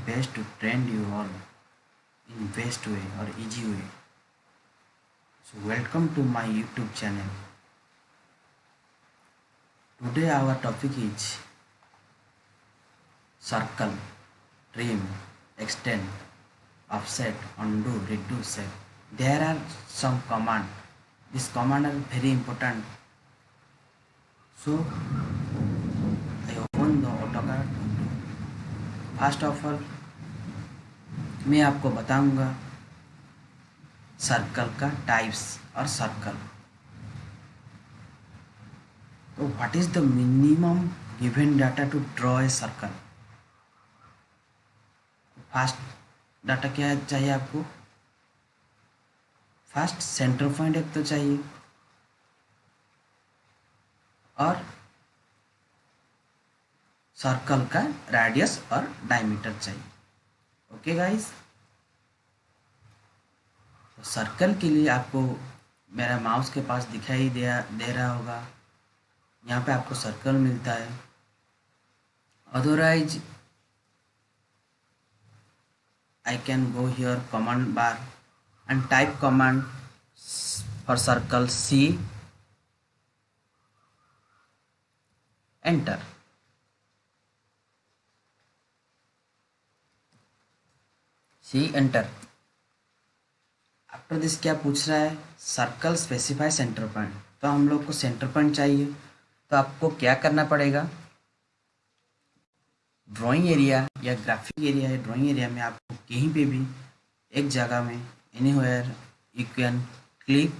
best to train you all in best way or easy way. So welcome to my YouTube channel. Today our topic is circle, trim, extend, offset, undo, redo, set. There are some command. These command are very important. So I open the AutoCAD window. First of all मैं आपको बताऊंगा circle का types और circle. तो what is the minimum given data to draw a circle. First data क्या चाहिए आपको. First centre point एक तो चाहिए और सर्कल का रेडियस और डायमीटर चाहिए. Okay guys. तो सर्कल के लिए आपको मेरा माउस के पास दिखाई दे रहा होगा. यहाँ पे आपको सर्कल मिलता है. Otherwise I can go here command bar and type command for circle C, enter. C enter. After this क्या पूछ रहा है. Circle specify centre point. तो हम लोग को सेंटर पॉइंट चाहिए. तो आपको क्या करना पड़ेगा. ड्राइंग एरिया या ग्राफिक एरिया है. ड्राइंग एरिया में आपको कहीं पे भी एक जगह में anywhere you can click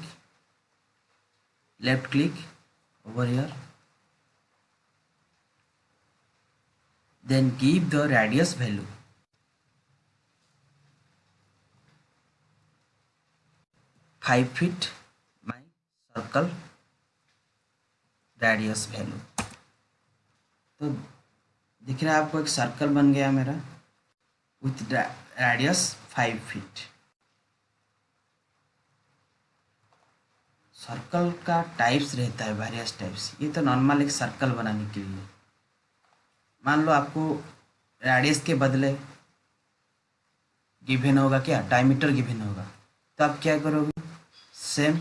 left click over here, then give the radius value 5 feet my circle radius value. तो दिख रहा है आपको एक सर्कल बन गया मेरा विथ रेडियस 5 feet. सर्कल का टाइप्स रहता है वेरियस टाइप्स. ये तो नॉर्मल एक सर्कल बनाने के लिए. मान लो आपको रेडियस के बदले गिवन होगा क्या, डायमीटर गिवन होगा. तो आप क्या करोगे. सेम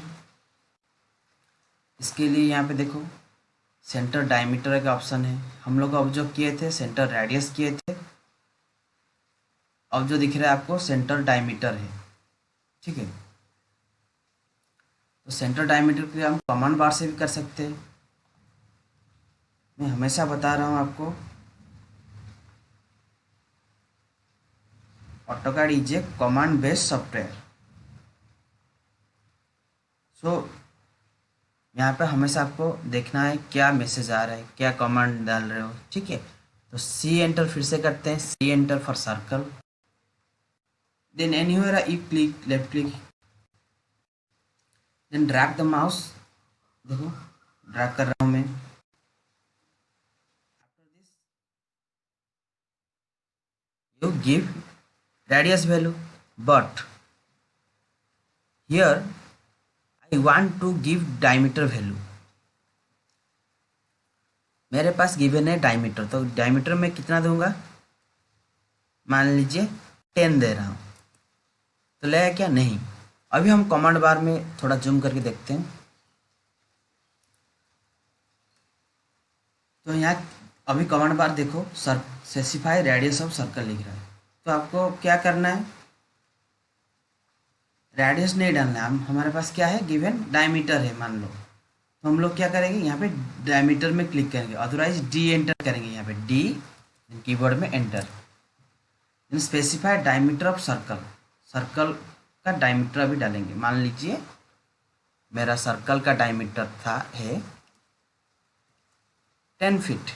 इसके लिए यहाँ पे देखो सेंटर डायमीटर का ऑप्शन है. हम लोग अब जो किए थे सेंटर रेडियस किए थे. अब जो दिख रहा है आपको सेंटर डायमीटर है. ठीक है. तो सेंटर डायमीटर के लिए हम कमांड बार से भी कर सकते हैं. मैं हमेशा बता रहा हूँ आपको AutoCAD is a command based software. So यहाँ पे हमेशा आपको देखना है क्या मैसेज आ रहा है, क्या कमांड डाल रहे हो. ठीक है. तो सी एंटर फिर से करते हैं. C enter for circle. Then anywhere you click left click, then drag the mouse. देखो ड्रैग कर रहा हूँ मैं. After this you give radius value but here I want to give diameter value. मेरे पास गिवन है डायमीटर. तो diameter में कितना दूंगा. मान लीजिए 10 दे रहा हूँ. तो लगेगा क्या. नहीं. अभी हम कमांड बार में थोड़ा जूम करके देखते हैं. तो यहाँ अभी कमांड बार देखो स्पेसिफाई रेडियस ऑफ सर्कल लिख रहा है. तो आपको क्या करना है. रेडियस नहीं डालना है. हमारे पास क्या है गिवन डायमीटर है मान लो. तो हम लोग क्या करेंगे यहाँ पे डायमीटर में क्लिक करेंगे. अदरवाइज डी एंटर करेंगे. यहाँ पे डी कीबोर्ड में enter. Specify diameter of circle. Circle का डायमीटर अभी डालेंगे. मान लीजिए मेरा सर्कल का डायमीटर है 10 feet.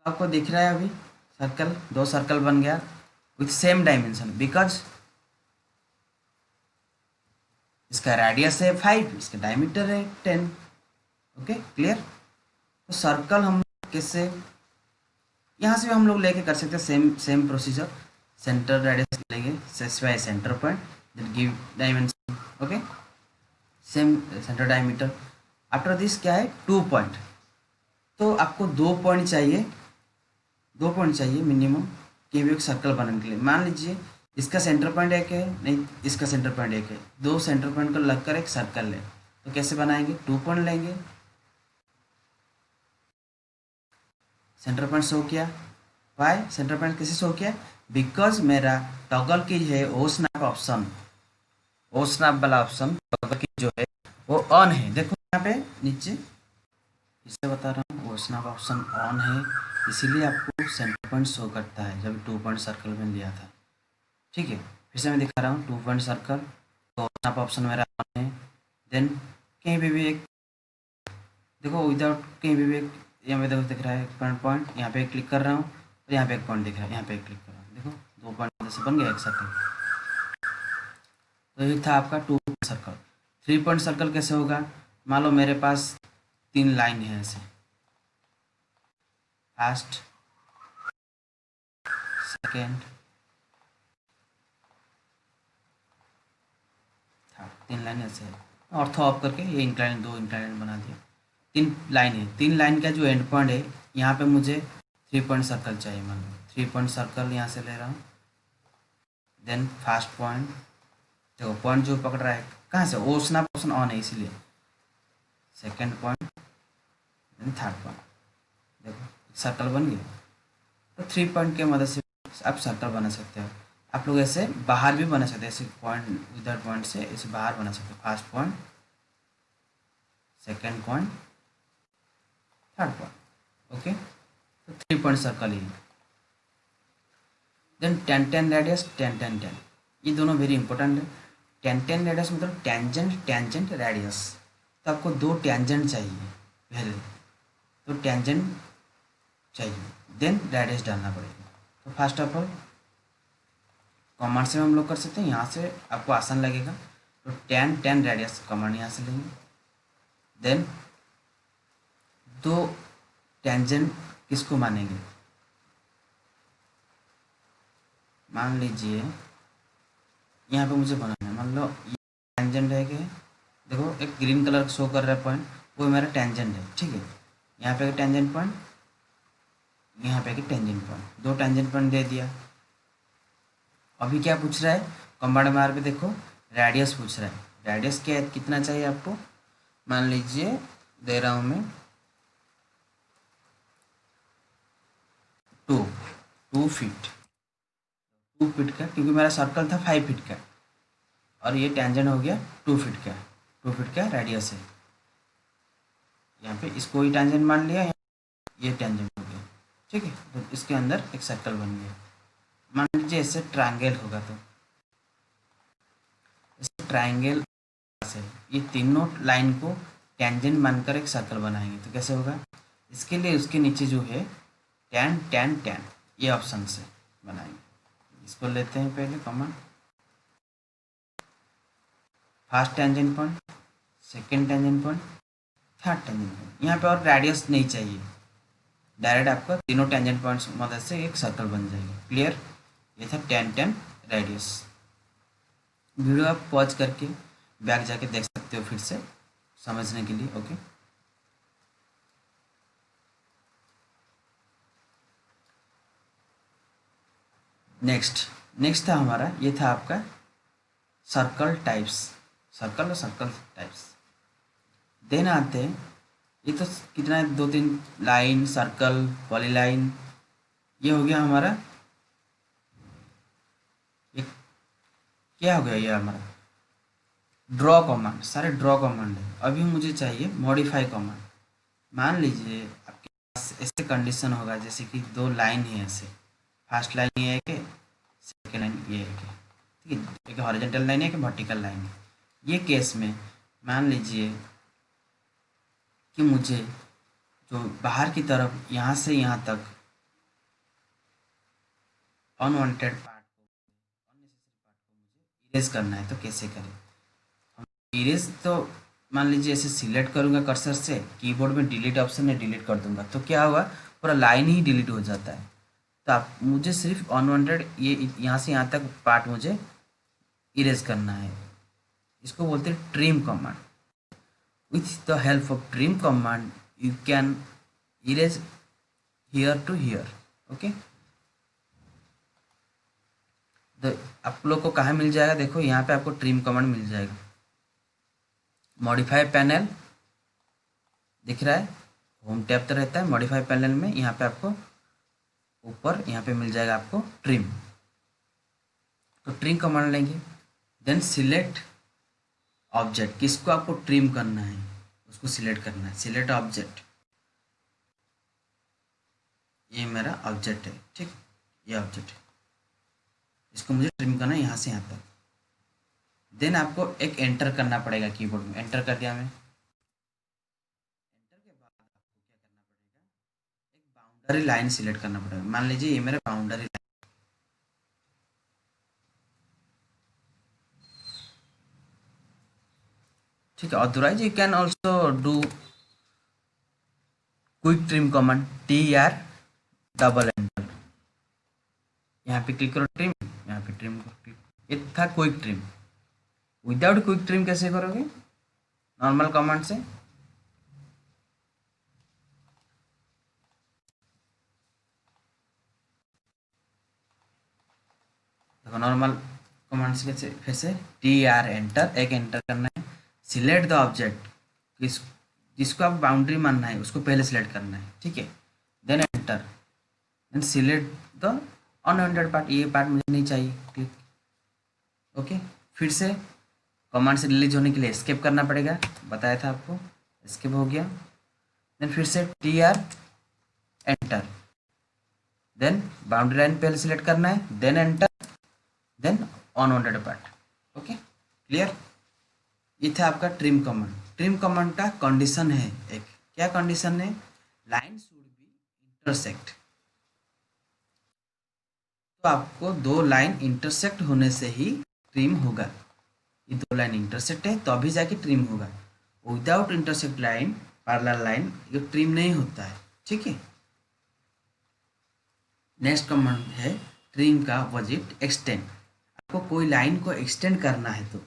तो आपको दिख रहा है अभी सर्कल, 2 सर्कल बन गया विथ सेम डायमेंशन. बिकॉज इसका रेडियस है 5, इसका डायमीटर है 10. Okay clear. तो सर्कल हम कैसे यहाँ से भी हम लोग लेके कर सकते हैं. Same procedure. सेंटर रेडियस लेंगे, specify centre point, then give dimension. Okay same centre diameter. After this क्या है 2 पॉइंट. तो आपको 2 पॉइंट चाहिए 2 पॉइंट चाहिए मिनिमम कि भी एक सर्कल बनाने के लिए। मान लीजिए इसका सेंटर पॉइंट एक है, नहीं इसका सेंटर पॉइंट एक है, 2 सेंटर पॉइंट को लगकर एक सर्कल है, तो कैसे बनाएंगे? 2 पॉइंट लेंगे, सेंटर पॉइंट शो किया। वाई सेंटर पॉइंट कैसे शो किया? बिकॉज मेरा टॉगल की है ओ स्नैप ऑप्शन, ओ स्नैप वाला ऑप्शन टॉगल की जो है वो ऑन है। देखो यहाँ पे नीचे इससे बता रहा हूँ, वो स्नैप ऑप्शन ऑन है, इसीलिए आपको सेंटर पॉइंट शो करता है जब 2 पॉइंट सर्कल में लिया था। ठीक है, फिर से मैं दिखा रहा हूँ 2 पॉइंट सर्कल, तो स्नैप ऑप्शन मेरा ऑन है। देन कहीं भी एक देखो, विदाउट कहीं भी एक यहाँ पे देखो दिख रहा है एक पॉइंट पॉइंट, यहाँ पे क्लिक कर रहा हूँ और यहाँ पे एक पॉइंट दिख रहा है, यहाँ पे क्लिक कर रहा हूँ, देखो 2 पॉइंट से बन गया एक सर्कल। तो ये था आपका 2 पॉइंट सर्कल। 3 पॉइंट सर्कल कैसे होगा? मान लो मेरे पास 3 लाइन है ऐसे, फर्स्ट, सेकेंड, थर्ड, 3 लाइन ऐसे है। ऑर्थो ऑफ करके ये इंक्लाइन 2 इंक्लाइन बना दिया। 3 लाइन है, 3 लाइन का जो एंड पॉइंट है यहाँ पे मुझे 3 पॉइंट सर्कल चाहिए। मान लो 3 पॉइंट सर्कल यहाँ से ले रहा हूँ। देन फर्स्ट पॉइंट, देखो पॉइंट जो पकड़ रहा है कहाँ से, ओ स्नैप ऑप्शन ऑन है इसीलिए। Second point, then third point, देखो सर्कल बन गया। तो 3 पॉइंट के मदद से आप सर्कल बना सकते हो। आप लोग ऐसे बाहर भी बना सकते हैं, ऐसे पॉइंट विदाउट पॉइंट से ऐसे बाहर बना सकते हो। First point, second point, third point. Okay, तो 3 पॉइंट सर्कल ही। देन 10-10 रेडियस, 10-10-10, ये दोनों वेरी इंपॉर्टेंट है। 10-10 रेडियस मतलब टेंजेंट टेंजेंट रेडियस, तो आपको 2 टेंजेंट चाहिए पहले, तो टेंजेंट चाहिए, देन रेडियस डालना पड़ेगा। तो फर्स्ट ऑफ ऑल कमांड से हम लोग कर सकते हैं, यहाँ से आपको आसान लगेगा। तो 10-10 रेडियस कमांड यहाँ से लेंगे। देन 2 टेंजेंट किसको मानेंगे? मान लीजिए यहाँ पे मुझे बनाना है, मान लो ये टेंजेंट है कि देखो एक ग्रीन कलर शो कर रहा है पॉइंट, वो मेरा टेंजेंट है। ठीक है, यहाँ पे टेंजेंट पॉइंट, यहाँ पे टेंजेंट पॉइंट, 2 टेंजेंट पॉइंट दे दिया। अभी क्या पूछ रहा है कमांड बार पे? देखो रेडियस पूछ रहा है। रेडियस क्या है, कितना चाहिए आपको? मान लीजिए दे रहा हूँ मैं 2 फीट, 2 फीट का, क्योंकि मेरा सर्कल था 5 फीट का और ये टेंजेंट हो गया 2 फीट का। 2 फीट का रेडियस है, यहाँ पे इसको ही टेंजेंट मान लिया, ये टेंजेंट हो गया। ठीक है, तो इसके अंदर एक सर्कल बन गया। मान लीजिए इससे ट्रायंगल होगा, तो इस ट्रायंगल से ये तीनों लाइन को टेंजेंट मानकर एक सर्कल बनाएंगे। तो कैसे होगा? इसके लिए उसके नीचे जो है 10-10-10 ये ऑप्शन से बनाएंगे। इसको लेते हैं पहले command, first tangent point, second tangent point, third tangent point. यहाँ पे और रेडियस नहीं चाहिए, डायरेक्ट आपका तीनों टेंजेंट पॉइंट्स की मदद से एक सर्कल बन जाएगी। क्लियर? ये था 10-10 रेडियस। वीडियो आप पॉज करके बैक जाके देख सकते हो फिर से समझने के लिए। ओके, नेक्स्ट था हमारा, ये था आपका सर्कल टाइप्स, सर्कल और सर्कल टाइप्स। देन आते हैं, ये तो कितना है, 2-3 लाइन, सर्कल, पॉलीलाइन, ये हो गया हमारा। एक क्या हो गया, ये हमारा ड्रॉ कमांड, सारे ड्रॉ कमांड है। अभी मुझे चाहिए मॉडिफाई कमांड। मान लीजिए आपके पास ऐसे कंडीशन होगा जैसे कि 2 लाइन है ऐसे, फर्स्ट लाइन ये है कि सेकेंड लाइन ये है कि, ठीक है, एक हॉरिजॉन्टल लाइन है कि वर्टिकल लाइन है। ये केस में मान लीजिए कि मुझे जो बाहर की तरफ यहाँ से यहाँ तक अनवांटेड पार्ट को, अननेसेसरी पार्ट को मुझे इरेज करना है, तो कैसे करें? इरेज तो मान लीजिए ऐसे सिलेक्ट करूँगा कर्सर से, कीबोर्ड में डिलीट ऑप्शन है, डिलीट कर दूंगा, तो क्या होगा, पूरा लाइन ही डिलीट हो जाता है। तो आप मुझे सिर्फ अनवांटेड ये यहाँ से यहाँ तक पार्ट मुझे इरेज करना है। इसको बोलते हैं trim command. With the help of trim command you can erase here to here. Okay, तो आप लोग को कहाँ मिल जाएगा, देखो यहाँ पे आपको ट्रिम कमांड मिल जाएगा। मॉडिफाई पैनल दिख रहा है, होम टैब तो रहता है, मॉडिफाई पैनल में यहाँ पे आपको ऊपर यहाँ पे मिल जाएगा आपको ट्रिम। तो ट्रिम कमांड लेंगे, देन सिलेक्ट ऑब्जेक्ट, किसको आपको ट्रिम करना है उसको सिलेक्ट करना है। सिलेक्ट ऑब्जेक्ट, ये मेरा ऑब्जेक्ट है, ठीक, ये ऑब्जेक्ट है, इसको मुझे ट्रिम करना है यहाँ से यहाँ तक। देन आपको एक एंटर करना पड़ेगा कीबोर्ड में, एंटर कर दिया मैं। एंटर के बाद आपको क्या करना पड़ेगा, एक बाउंड्री लाइन सिलेक्ट करना पड़ेगा। मान लीजिए ये मेरा बाउंड्री लाइन, ठीक है। Otherwise you can also do quick trim command, TR double enter, यहाँ पे क्लिक करो ट्रिम, यहाँ पे ट्रिम करो क्लिक। ये था quick trim. Without quick trim कैसे करोगे, नॉर्मल कमांड से। देखो नॉर्मल कमांड से कैसे, फिर से TR एंटर, एक एंटर करना है। सिलेक्ट द ऑब्जेक्ट, जिसको आप बाउंड्री मानना है उसको पहले सिलेक्ट करना है, ठीक है। Then enter, then select the unwanted part, ये पार्ट मुझे नहीं चाहिए, क्लिक, ओके। फिर से कमांड से रिलीज होने के लिए एस्केप करना पड़ेगा, बताया था आपको, एस्केप हो गया। देन फिर से TR enter, then boundary line पहले सिलेक्ट करना है, then enter, then unwanted part, okay, clear. ये था आपका ट्रिम कमांड। ट्रिम कमांड का कंडीशन है एक, क्या कंडीशन है, लाइन शुड बी इंटरसेक्ट। तो आपको दो लाइन इंटरसेक्ट होने से ही ट्रिम होगा। ये दो लाइन इंटरसेक्ट है तो अभी जाके ट्रिम होगा। Without intersect line, parallel line, ये ट्रिम नहीं होता है, ठीक है। नेक्स्ट कमांड है ट्रिम का ऑपोजिट एक्सटेंड। आपको कोई लाइन को एक्सटेंड करना है तो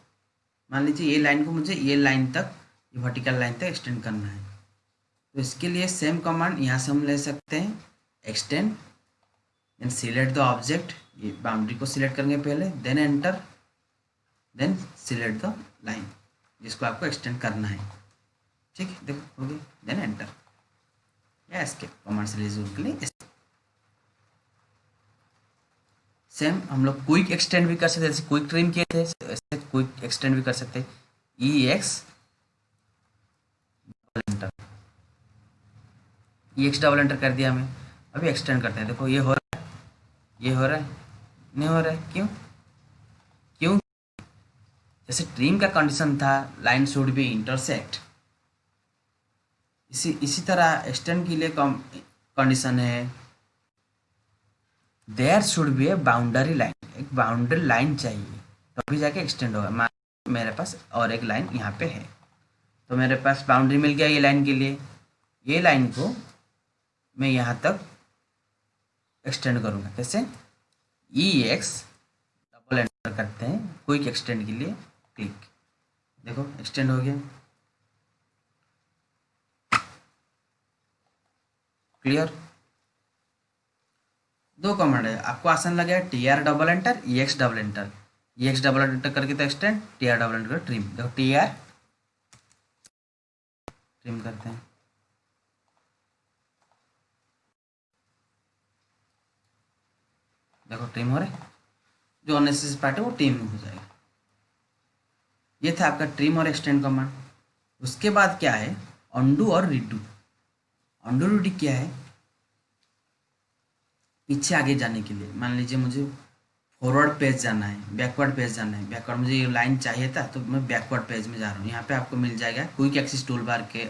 मान लीजिए ये लाइन को मुझे ये लाइन तक, ये वर्टिकल लाइन तक एक्सटेंड करना है, तो इसके लिए सेम कमांड यहाँ से हम ले सकते हैं, extend, then select the object, ये बाउंड्री को सिलेक्ट करेंगे पहले, then enter, then select the line जिसको आपको एक्सटेंड करना है, ठीक है। देखो हो गया, देन एंटर या एस्केप, कमांड से रिलीज के लिए। सेम हम लोग क्विक एक्सटेंड भी कर सकते हैं, जैसे क्विक ट्रिम किए थे ऐसे क्विक एक्सटेंड भी कर सकते हैं। EX double enter, EX double enter कर दिया हमें। अभी एक्सटेंड करते हैं, देखो ये हो रहा है, ये हो रहा है, नहीं हो रहा है, क्यों, क्यों, जैसे ट्रिम का कंडीशन था लाइन शुड बी इंटरसेक्ट, इसी तरह एक्सटेंड के लिए कंडीशन है there should be a boundary line, एक बाउंड्री लाइन चाहिए तभी जाके एक्सटेंड होगा। मेरे पास और एक लाइन यहाँ पे है, तो मेरे पास बाउंड्री मिल गया ये लाइन के लिए, ये लाइन को मैं यहाँ तक एक्सटेंड करूँगा, कैसे, EX डबल एंटर करते हैं क्विक एक्सटेंड के लिए, क्लिक, देखो एक्सटेंड हो गया, क्लियर। दो कमांड है, आपको आसान लगे, TR double enter, EX double enter, EX double enter करके तो एक्सटेंड, TR डबल एंटर कर ट्रिम। देखो TR ट्रिम करते हैं, देखो ट्रिम हो रहा है, जो अननेसेसरी पार्ट है वो ट्रिम हो जाएगा। ये था आपका ट्रिम और एक्सटेंड कमांड। उसके बाद क्या है, अंडू और रीडू। अंडू रीडू क्या है, पीछे आगे जाने के लिए, मान लीजिए मुझे फॉरवर्ड पेज जाना है, बैकवर्ड पेज जाना है, बैकवर्ड मुझे ये लाइन चाहिए था तो मैं बैकवर्ड पेज में जा रहा हूँ, यहाँ पे आपको मिल जाएगा क्विक एक्सिस टूल बार के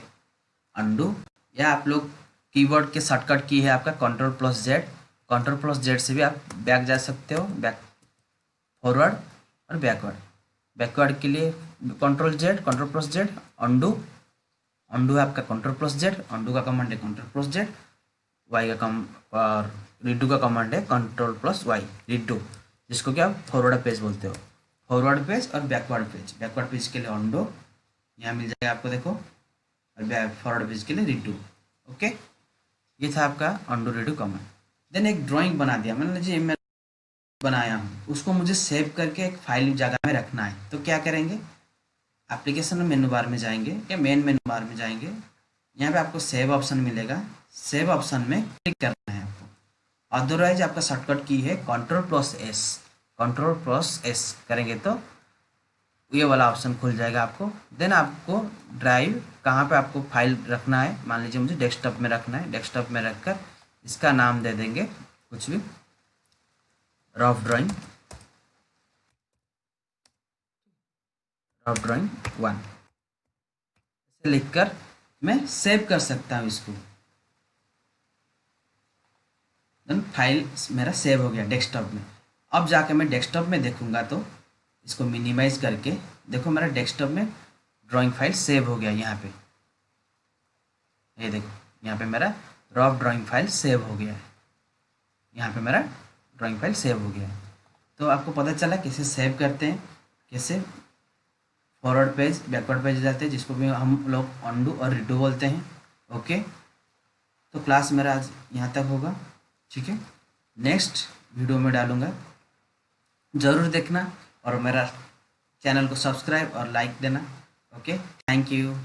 अंडू, या आप लोग कीबोर्ड के शॉर्टकट की है आपका Ctrl+Z, Ctrl+Z से भी आप बैक जा सकते हो, बैक, फॉरवर्ड और बैकवर्ड। बैकवर्ड के लिए Ctrl+Z, अंडू, अंडू है आपका Ctrl+Z, अंडू का कमांड है Ctrl+Z, वाई का कम और रीडू का कमांड है Ctrl+Y, रीडू, जिसको क्या फॉरवर्ड पेज बोलते हो। फॉरवर्ड पेज और बैकवर्ड पेज, बैकवर्ड पेज के लिए अंडो यहाँ मिल जाएगा आपको, देखो, और फॉरवर्ड पेज के लिए रीडू, ओके। ये था आपका अंडू रीडू कमांड। देन एक ड्राइंग बना दिया, मान लीजिए मैं बनाया हूँ, उसको मुझे सेव करके एक फाइल जगह में रखना है, तो क्या करेंगे, एप्लीकेशन में मेनू बार में जाएंगे या मेन मेनू बार में जाएंगे, यहाँ पे आपको सेव ऑप्शन मिलेगा, सेव ऑप्शन में क्लिक करना है आपको। अदरवाइज आपका शॉर्टकट की है कंट्रोल+S, कंट्रोल+S करेंगे तो ये वाला ऑप्शन खुल जाएगा आपको। देन आपको ड्राइव कहाँ पे आपको फाइल रखना है, मान लीजिए मुझे डेस्कटॉप में रखना है, डेस्कटॉप में रखकर इसका नाम दे देंगे कुछ भी, रफ ड्राइंग 1 इसे लिखकर मैं सेव कर सकता हूँ इसको। देन फाइल मेरा सेव हो गया डेस्कटॉप में। अब जाके मैं डेस्कटॉप में देखूंगा तो इसको मिनिमाइज करके देखो मेरा डेस्कटॉप में ड्राइंग फाइल सेव हो गया यहाँ पे, ये देखो यहाँ पे मेरा रफ ड्राइंग फाइल सेव हो गया है, यहाँ पे मेरा ड्राइंग फाइल सेव हो गया है। तो आपको पता चला कैसे सेव करते हैं, कैसे फॉरवर्ड पेज बैकवर्ड पेज जाते हैं, जिसको भी हम लोग अनडू और रिडू बोलते हैं। ओके, तो क्लास मेरा आज यहाँ तक होगा, ठीक है, नेक्स्ट वीडियो में डालूँगा, ज़रूर देखना और मेरा चैनल को सब्सक्राइब और लाइक देना। Okay, thank you.